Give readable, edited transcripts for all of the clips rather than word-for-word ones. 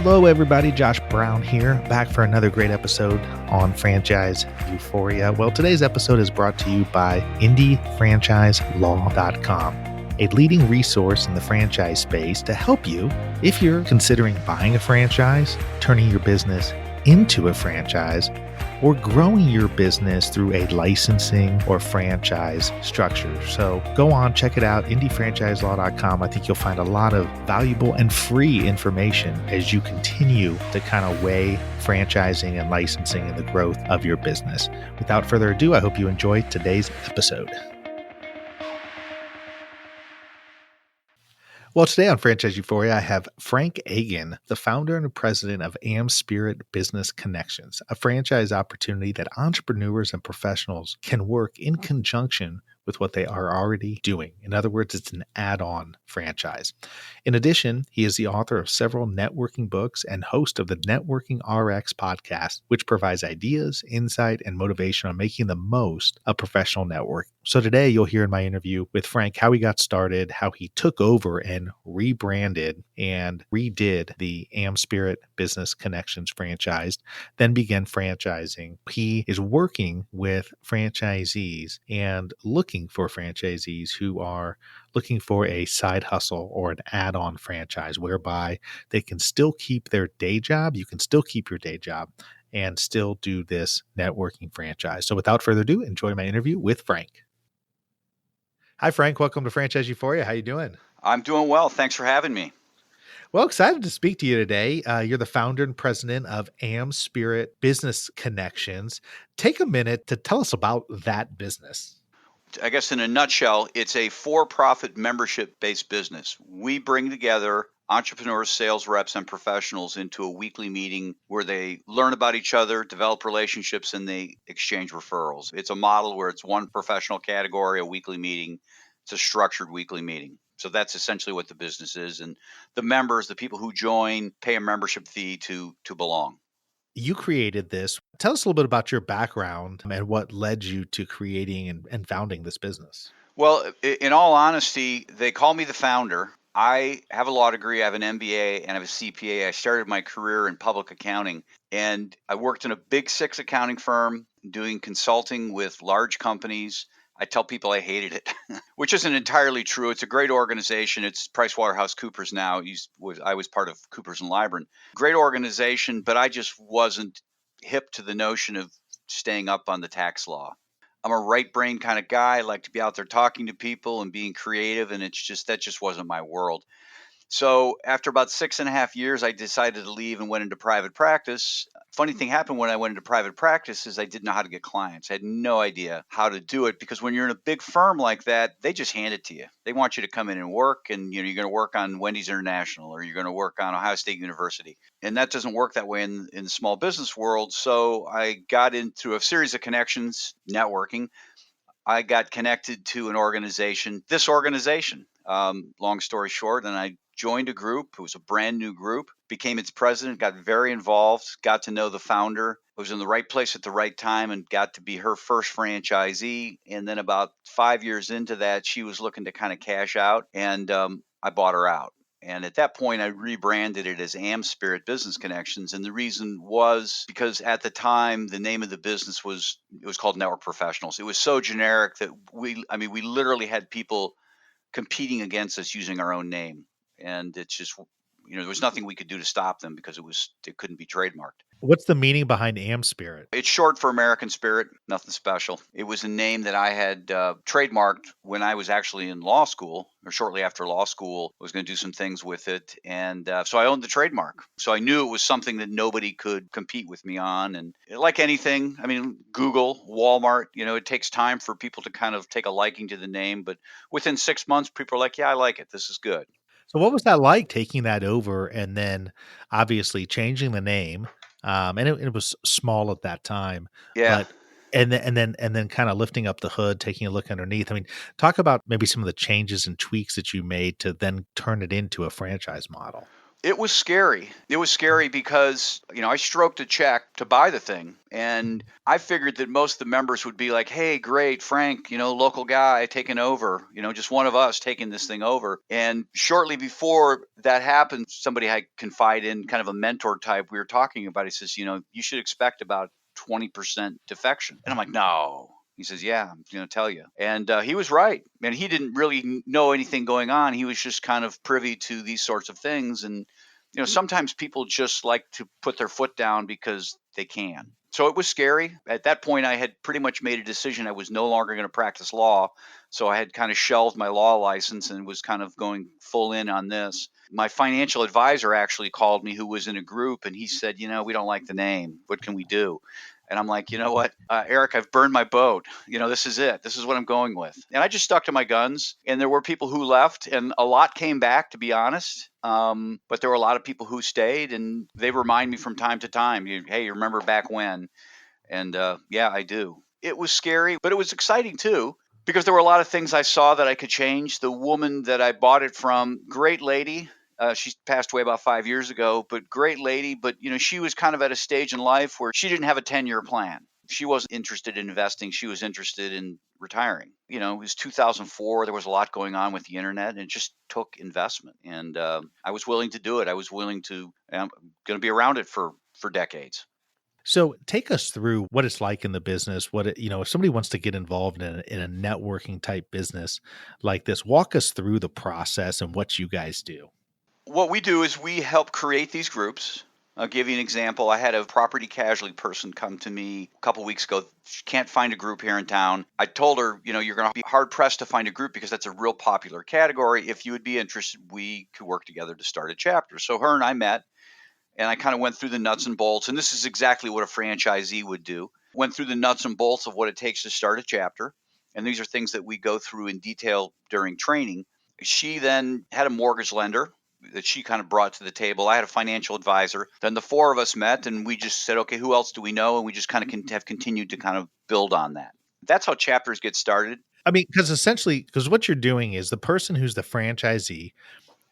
Hello, everybody. Josh Brown here, back for another great episode on Franchise Euphoria. Well, today's episode is brought to you by IndieFranchiseLaw.com, a leading resource in the franchise space to help you if you're considering buying a franchise, turning your business into a franchise, or growing your business through a licensing or franchise structure. So go on, check it out, IndieFranchiseLaw.com. I think you'll find a lot of valuable and free information as you continue to kind of weigh franchising and licensing and the growth of your business. Without further ado, I hope you enjoy today's episode. Well, today on Franchise Euphoria, I have FrankAgin, the founder and president of AmSpirit Business Connections, a franchise opportunity that entrepreneurs and professionals can work in conjunction with what they are already doing. In other words, it's an add-on franchise. In addition, he is the author of several networking books and host of the Networking RX podcast, which provides ideas, insight, and motivation on making the most of professional network. So today you'll hear in my interview with Frank how he got started, how he took over and rebranded and redid the AmSpirit Business Connections franchise, then began franchising. He is working with franchisees and looking for franchisees who are looking for a side hustle or an add-on franchise whereby they can still keep their day job. You can still keep your day job and still do this networking franchise. So without further ado, enjoy my interview with Frank. Hi, Frank. Welcome to Franchise Euphoria. How you doing? I'm doing well. Thanks for having me. Well, excited to speak to you today. You're the founder and president of AmSpirit Business Connections. Take a minute to tell us about that business. I guess in a nutshell, it's a for-profit membership-based business. We bring together entrepreneurs, sales reps, and professionals into a weekly meeting where they learn about each other, develop relationships, and they exchange referrals. It's a model where it's one professional category, a weekly meeting. It's a structured weekly meeting. So that's essentially what the business is. And the members, the people who join, pay a membership fee to belong. You created this. Tell us a little bit about your background and what led you to creating and founding this business. Well, in all honesty, they call me the founder. I have a law degree, I have an MBA, and I have a CPA. I started my career in public accounting, and I worked in a big six accounting firm doing consulting with large companies. I tell people I hated it, which isn't entirely true. It's a great organization. It's PricewaterhouseCoopers now. I was part of Coopers & Lybrand. Great organization, but I just wasn't hip to the notion of staying up on the tax law. I'm a right brain kind of guy. I like to be out there talking to people and being creative, and that just wasn't my world. So after about 6.5 years, I decided to leave and went into private practice. Funny thing happened when I went into private practice is I didn't know how to get clients. I had no idea how to do it because when you're in a big firm like that, they just hand it to you. They want you to come in and work, and you're going to work on Wendy's International or you're going to work on Ohio State University. And that doesn't work that way in the small business world. So I got into a series of connections, networking. I got connected to an organization, long story short, and I joined a group. It was a brand new group, became its president, got very involved, got to know the founder, was in the right place at the right time, and got to be her first franchisee. And then about 5 years into that, she was looking to kind of cash out, and I bought her out. And at that point, I rebranded it as AmSpirit Business Connections. And the reason was because at the time, the name of the business was called Network Professionals. It was so generic that we literally had people competing against us using our own name. And it's just, there was nothing we could do to stop them because it couldn't be trademarked. What's the meaning behind AmSpirit? It's short for American Spirit, nothing special. It was a name that I had trademarked when I was actually in law school, or shortly after law school. I was going to do some things with it. And so I owned the trademark. So I knew it was something that nobody could compete with me on. And like anything, Google, Walmart, it takes time for people to kind of take a liking to the name. But within 6 months, people are like, yeah, I like it. This is good. So what was that like, taking that over and then obviously changing the name? And it was small at that time. Yeah. But and then kind of lifting up the hood, taking a look underneath. Talk about maybe some of the changes and tweaks that you made to then turn it into a franchise model. It was scary. It was scary because, I stroked a check to buy the thing. And I figured that most of the members would be like, hey, great, Frank, local guy taking over, just one of us taking this thing over. And shortly before that happened, somebody had confided in, kind of a mentor type we were talking about. He says, you should expect about 20% defection. And I'm like, no. He says, yeah, I'm going to tell you. And he was right. And he didn't really know anything going on. He was just kind of privy to these sorts of things. And, sometimes people just like to put their foot down because they can. So it was scary. At that point, I had pretty much made a decision I was no longer going to practice law. So I had kind of shelved my law license and was kind of going full in on this. My financial advisor actually called me, who was in a group, and he said, we don't like the name. What can we do? And I'm like, you know what, Eric, I've burned my boat. This is it. This is what I'm going with. And I just stuck to my guns. And there were people who left, and a lot came back, to be honest. But there were a lot of people who stayed, and they remind me from time to time, hey, you remember back when? And yeah, I do. It was scary, but it was exciting too, because there were a lot of things I saw that I could change. The woman that I bought it from, great lady. She passed away about 5 years ago, but great lady. But, she was kind of at a stage in life where she didn't have a 10-year plan. She wasn't interested in investing. She was interested in retiring. It was 2004. There was a lot going on with the internet, and it just took investment. And I was willing to do it. I was willing to, I'm going to be around it for decades. So take us through what it's like in the business. If somebody wants to get involved in a networking type business like this, walk us through the process and what you guys do. What we do is we help create these groups. I'll give you an example. I had a property casualty person come to me a couple weeks ago. She can't find a group here in town. I told her, you're going to be hard pressed to find a group because that's a real popular category. If you would be interested, we could work together to start a chapter. So her and I met, and I kind of went through the nuts and bolts. And this is exactly what a franchisee would do. Went through the nuts and bolts of what it takes to start a chapter. And these are things that we go through in detail during training. She then had a mortgage lender that she kind of brought to the table. I had a financial advisor. Then the four of us met, and we just said, okay, who else do we know? And we just kind of have continued to kind of build on that. That's how chapters get started. I mean, because what you're doing is the person who's the franchisee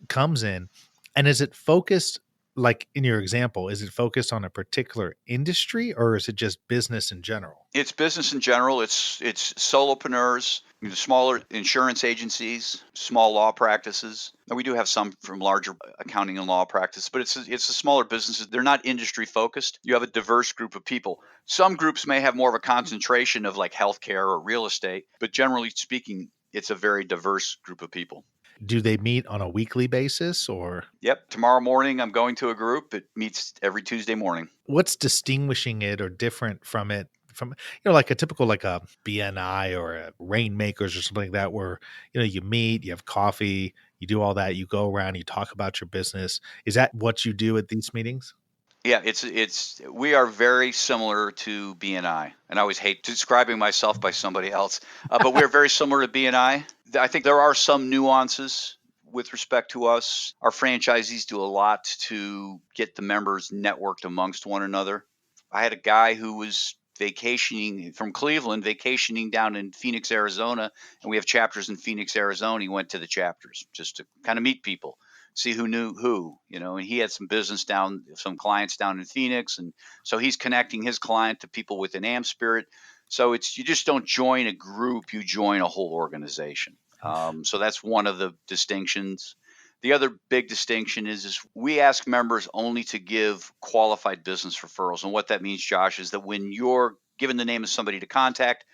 comes in, and is it focused, like in your example, is it focused on a particular industry, or is it just business in general? It's business in general. It's solopreneurs, smaller insurance agencies, small law practices. And we do have some from larger accounting and law practice, but it's the smaller businesses. They're not industry focused. You have a diverse group of people. Some groups may have more of a concentration of like healthcare or real estate, but generally speaking, it's a very diverse group of people. Do they meet on a weekly basis, or Yep. Tomorrow morning, I'm going to a group. It meets every Tuesday morning. what's distinguishing it or different from it from, like a typical, like a BNI or a Rainmakers or something like that, where, you meet, you have coffee, you do all that, you go around, you talk about your business. Is that what you do at these meetings? Yeah, we are very similar to BNI, and I always hate describing myself by somebody else, but we're very similar to BNI. I think there are some nuances with respect to us. Our franchisees do a lot to get the members networked amongst one another. I had a guy who was vacationing from Cleveland, vacationing down in Phoenix, Arizona, and we have chapters in Phoenix, Arizona. He went to the chapters just to kind of meet people, see who knew who, and he had some some clients down in Phoenix. And so he's connecting his client to people within AmSpirit. So you just don't join a group, you join a whole organization. So that's one of the distinctions. The other big distinction is we ask members only to give qualified business referrals. And what that means, Josh, is that when you're given the name of somebody to contact,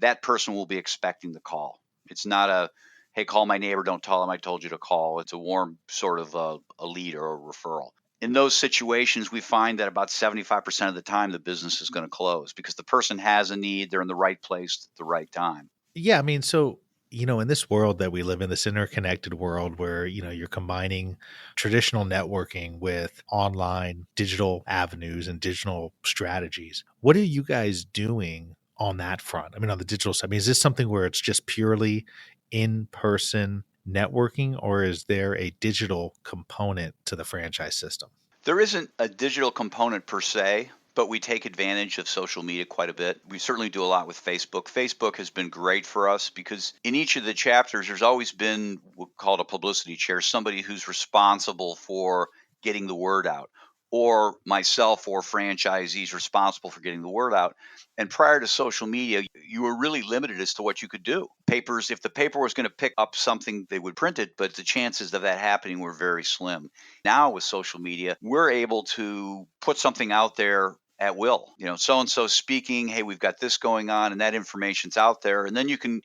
that person will be expecting the call. It's not a, hey, call my neighbor, don't tell him I told you to call. It's a warm sort of a lead or a referral. In those situations, we find that about 75% of the time the business is going to close because the person has a need, they're in the right place at the right time. Yeah, I mean, so, in this world that we live in, this interconnected world where, you're combining traditional networking with online digital avenues and digital strategies, what are you guys doing on that front? I mean, on the digital side, I mean, is this something where it's just purely in-person networking, or is there a digital component to the franchise system? There isn't a digital component per se, but we take advantage of social media quite a bit. We certainly do a lot with Facebook. Facebook has been great for us because in each of the chapters, there's always been what's called a publicity chair, somebody who's responsible for getting the word out, or myself or franchisees responsible for getting the word out. And prior to social media, you were really limited as to what you could do. Papers, if the paper was going to pick up something, they would print it, but the chances of that happening were very slim. Now with social media, we're able to put something out there at will. So and so speaking, hey, we've got this going on, and that information's out there. And then you can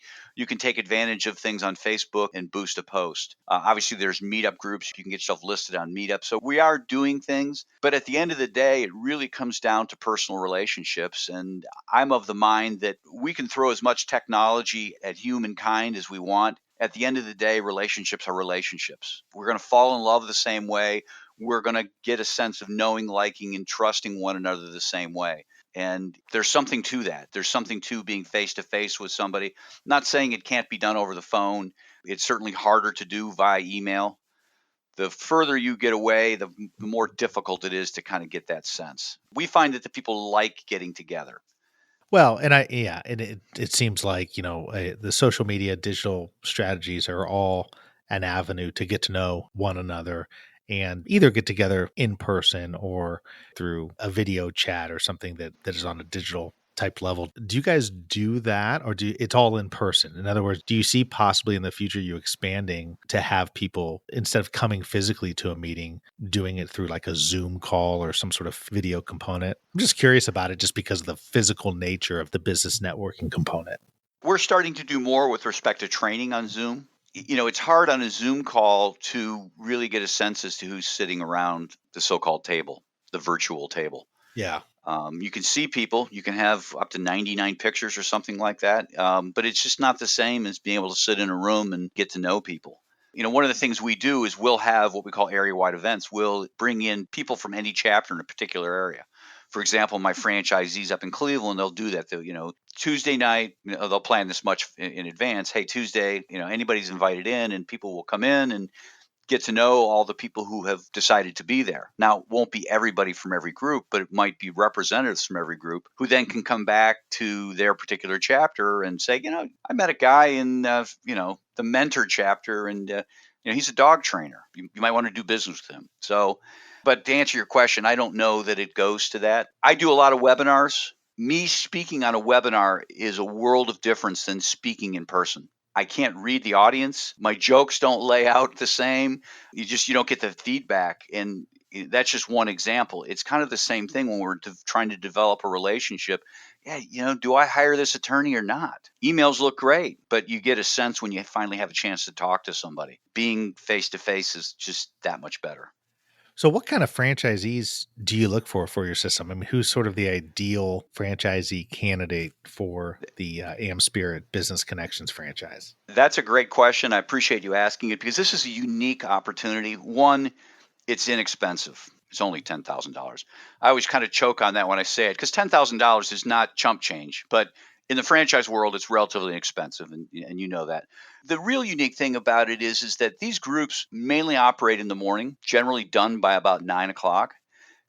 take advantage of things on Facebook and boost a post. Obviously, there's meetup groups. You can get yourself listed on Meetup. So we are doing things, but at the end of the day, it really comes down to personal relationships. And I'm of the mind that we can throw as much technology at humankind as we want. At the end of the day, relationships are relationships. We're going to fall in love the same way. We're going to get a sense of knowing, liking, and trusting one another the same way. And there's something to that. There's something to being face to face with somebody. Not saying it can't be done over the phone. It's certainly harder to do via email. The further you get away, the more difficult it is to kind of get that sense. We find that the people like getting together. Well, and it seems like, the social media digital strategies are all an avenue to get to know one another and either get together in person or through a video chat or something that is on a digital type level. Do you guys do that, or it's all in person? In other words, do you see possibly in the future you expanding to have people, instead of coming physically to a meeting, doing it through like a Zoom call or some sort of video component? I'm just curious about it just because of the physical nature of the business networking component. We're starting to do more with respect to training on Zoom. It's hard on a Zoom call to really get a sense as to who's sitting around the so-called table, the virtual table. Yeah. You can see people. You can have up to 99 pictures or something like that. But it's just not the same as being able to sit in a room and get to know people. One of the things we do is we'll have what we call area-wide events. We'll bring in people from any chapter in a particular area. For example, my franchisees up in Cleveland, they'll do that. They'll, Tuesday night, they'll plan this much in advance. Hey, Tuesday, anybody's invited in, and people will come in and get to know all the people who have decided to be there. Now, it won't be everybody from every group, but it might be representatives from every group who then can come back to their particular chapter and say, I met a guy in, the mentor chapter, and, he's a dog trainer. You might want to do business with him. So, but to answer your question, I don't know that it goes to that. I do a lot of webinars. Me speaking on a webinar is a world of difference than speaking in person. I can't read the audience. My jokes don't lay out the same. You don't get the feedback. And that's just one example. It's kind of the same thing when we're trying to develop a relationship. Yeah, do I hire this attorney or not? Emails look great, but you get a sense when you finally have a chance to talk to somebody. Being face to face is just that much better. So what kind of franchisees do you look for your system? I mean, who's sort of the ideal franchisee candidate for the AmSpirit Business Connections franchise? That's a great question. I appreciate you asking it because this is a unique opportunity. One, it's inexpensive. It's only $10,000. I always kind of choke on that when I say it because $10,000 is not chump change, but in the franchise world, it's relatively inexpensive, and you know that. The real unique thing about it is that these groups mainly operate in the morning, generally done by about 9 o'clock.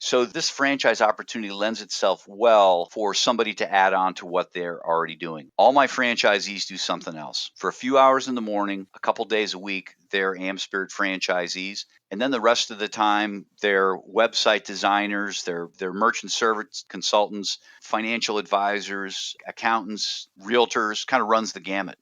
So this franchise opportunity lends itself well for somebody to add on to what they're already doing. All my franchisees do something else. For a few hours in the morning, a couple days a week, they're AmSpirit franchisees. And then the rest of the time, they're website designers, they're merchant service consultants, financial advisors, accountants, realtors, kind of runs the gamut.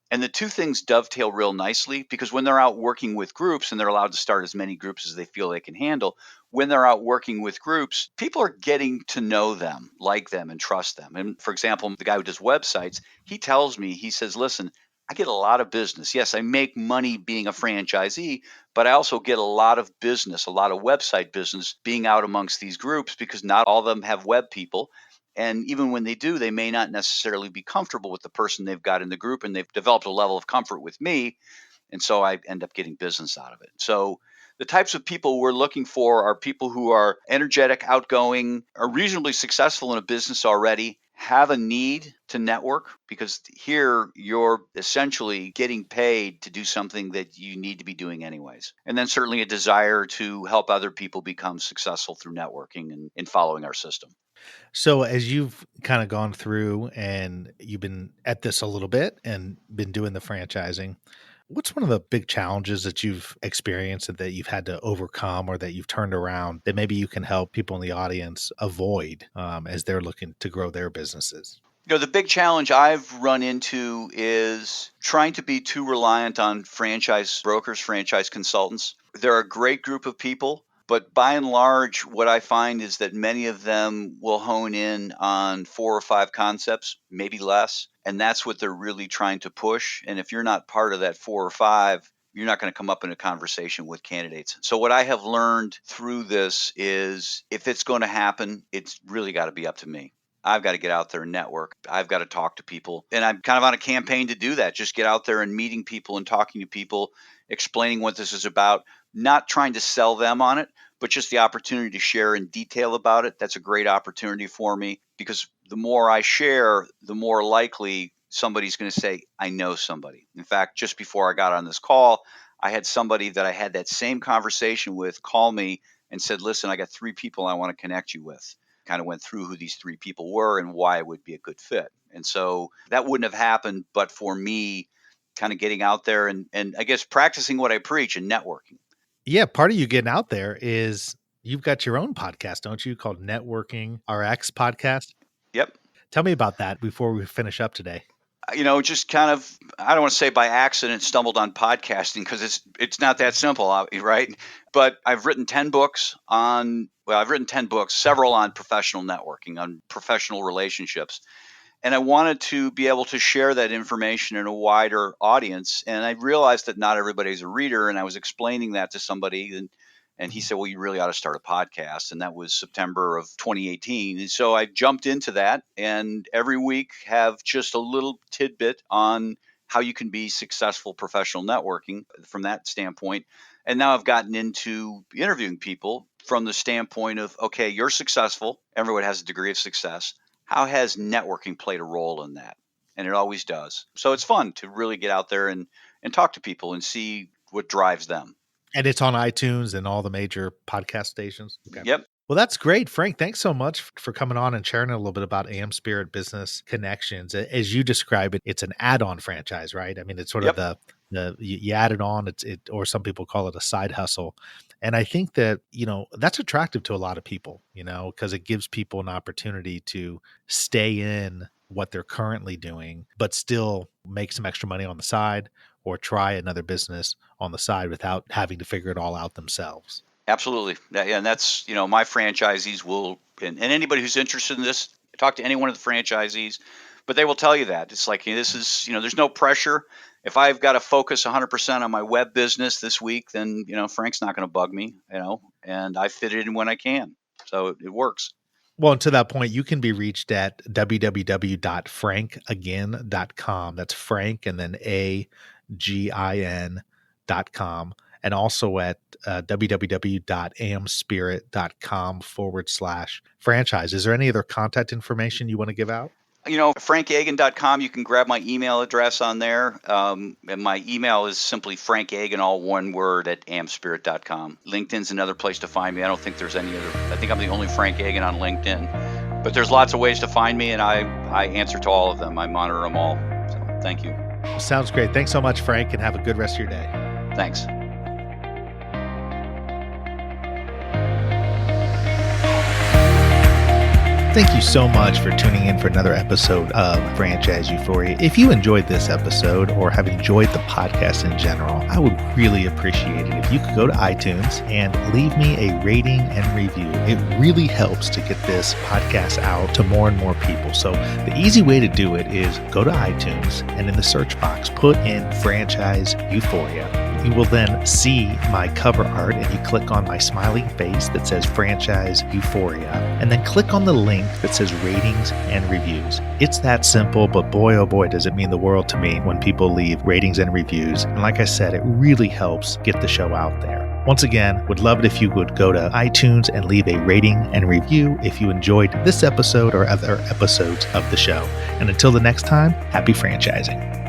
And the two things dovetail real nicely because when they're out working with groups, and they're allowed to start as many groups as they feel they can handle, when they're out working with groups, people are getting to know them, like them, and trust them. And for example, the guy who does websites, he tells me, he says, listen, I get a lot of business. Yes, I make money being a franchisee, but I also get a lot of business, a lot of website business being out amongst these groups because not all of them have web people. And even when they do, they may not necessarily be comfortable with the person they've got in the group, and they've developed a level of comfort with me. And so I end up getting business out of it. So the types of people we're looking for are people who are energetic, outgoing, are reasonably successful in a business already, have a need to network because here you're essentially getting paid to do something that you need to be doing anyways. And then certainly a desire to help other people become successful through networking and following our system. So as you've kind of gone through and you've been at this a little bit and been doing the franchising, What's one of the big challenges that you've experienced that you've had to overcome or that you've turned around that maybe you can help people in the audience avoid as they're looking to grow their businesses? The big challenge I've run into is trying to be too reliant on franchise brokers, franchise consultants. They're a great group of people, but by and large, what I find is that many of them will hone in on 4 or 5 concepts, maybe less. And that's what they're really trying to push. And if you're not part of that 4 or 5, you're not going to come up in a conversation with candidates. So what I have learned through this is if it's going to happen, it's really got to be up to me. I've got to get out there and network. I've got to talk to people. And I'm kind of on a campaign to do that. Just get out there and meeting people and talking to people, explaining what this is about, not trying to sell them on it, but just the opportunity to share in detail about it. That's a great opportunity for me because the more I share, the more likely somebody's going to say, I know somebody. In fact, just before I got on this call, I had somebody that I had that same conversation with call me and said, listen, I got 3 people I want to connect you with. Kind of went through who these 3 people were and why it would be a good fit. And so that wouldn't have happened but for me kind of getting out there and I guess practicing what I preach and networking. Yeah, part of you getting out there is you've got your own podcast, don't you, called Networking RX Podcast? Yep. Tell me about that before we finish up today. Just kind of, I don't want to say by accident stumbled on podcasting because it's not that simple, right? But I've written 10 books several on professional networking, on professional relationships. And I wanted to be able to share that information in a wider audience. And I realized that not everybody's a reader. And I was explaining that to somebody and he said, well, you really ought to start a podcast. And that was September of 2018. And so I jumped into that and every week have just a little tidbit on how you can be successful professional networking from that standpoint. And now I've gotten into interviewing people from the standpoint of, okay, you're successful. Everyone has a degree of success. How has networking played a role in that? And it always does. So it's fun to really get out there and talk to people and see what drives them. And it's on iTunes and all the major podcast stations. Okay. Yep. Well, that's great, Frank. Thanks so much for coming on and sharing a little bit about AmSpirit Business Connections. As you describe it, it's an add-on franchise, right? I mean, it's sort of you add it on, or some people call it a side hustle. And I think that, that's attractive to a lot of people, because it gives people an opportunity to stay in what they're currently doing, but still make some extra money on the side or try another business on the side without having to figure it all out themselves. Absolutely. And that's, my franchisees will, and anybody who's interested in this, talk to any one of the franchisees, but they will tell you that. It's like, this is, there's no pressure. If I've got to focus 100% on my web business this week, then, Frank's not going to bug me, and I fit it in when I can. So it works. Well, and to that point, you can be reached at www.frankagin.com. That's Frank and then AGIN.com. And also at www.amspirit.com/franchise. Is there any other contact information you want to give out? FrankAgin.com, you can grab my email address on there. And my email is simply frankagin, all one word, at amspirit.com. LinkedIn's another place to find me. I don't think there's any other. I think I'm the only Frank Agin on LinkedIn. But there's lots of ways to find me, and I answer to all of them. I monitor them all. So thank you. Well, sounds great. Thanks so much, Frank, and have a good rest of your day. Thanks. Thank you so much for tuning in for another episode of Franchise Euphoria. If you enjoyed this episode or have enjoyed the podcast in general, I would really appreciate it if you could go to iTunes and leave me a rating and review. It really helps to get this podcast out to more and more people. So the easy way to do it is go to iTunes and in the search box, put in Franchise Euphoria. You will then see my cover art and you click on my smiling face that says Franchise Euphoria and then click on the link that says ratings and reviews. It's that simple, but boy, oh boy, does it mean the world to me when people leave ratings and reviews. And like I said, it really helps get the show out there. Once again, would love it if you would go to iTunes and leave a rating and review if you enjoyed this episode or other episodes of the show. And until the next time, happy franchising.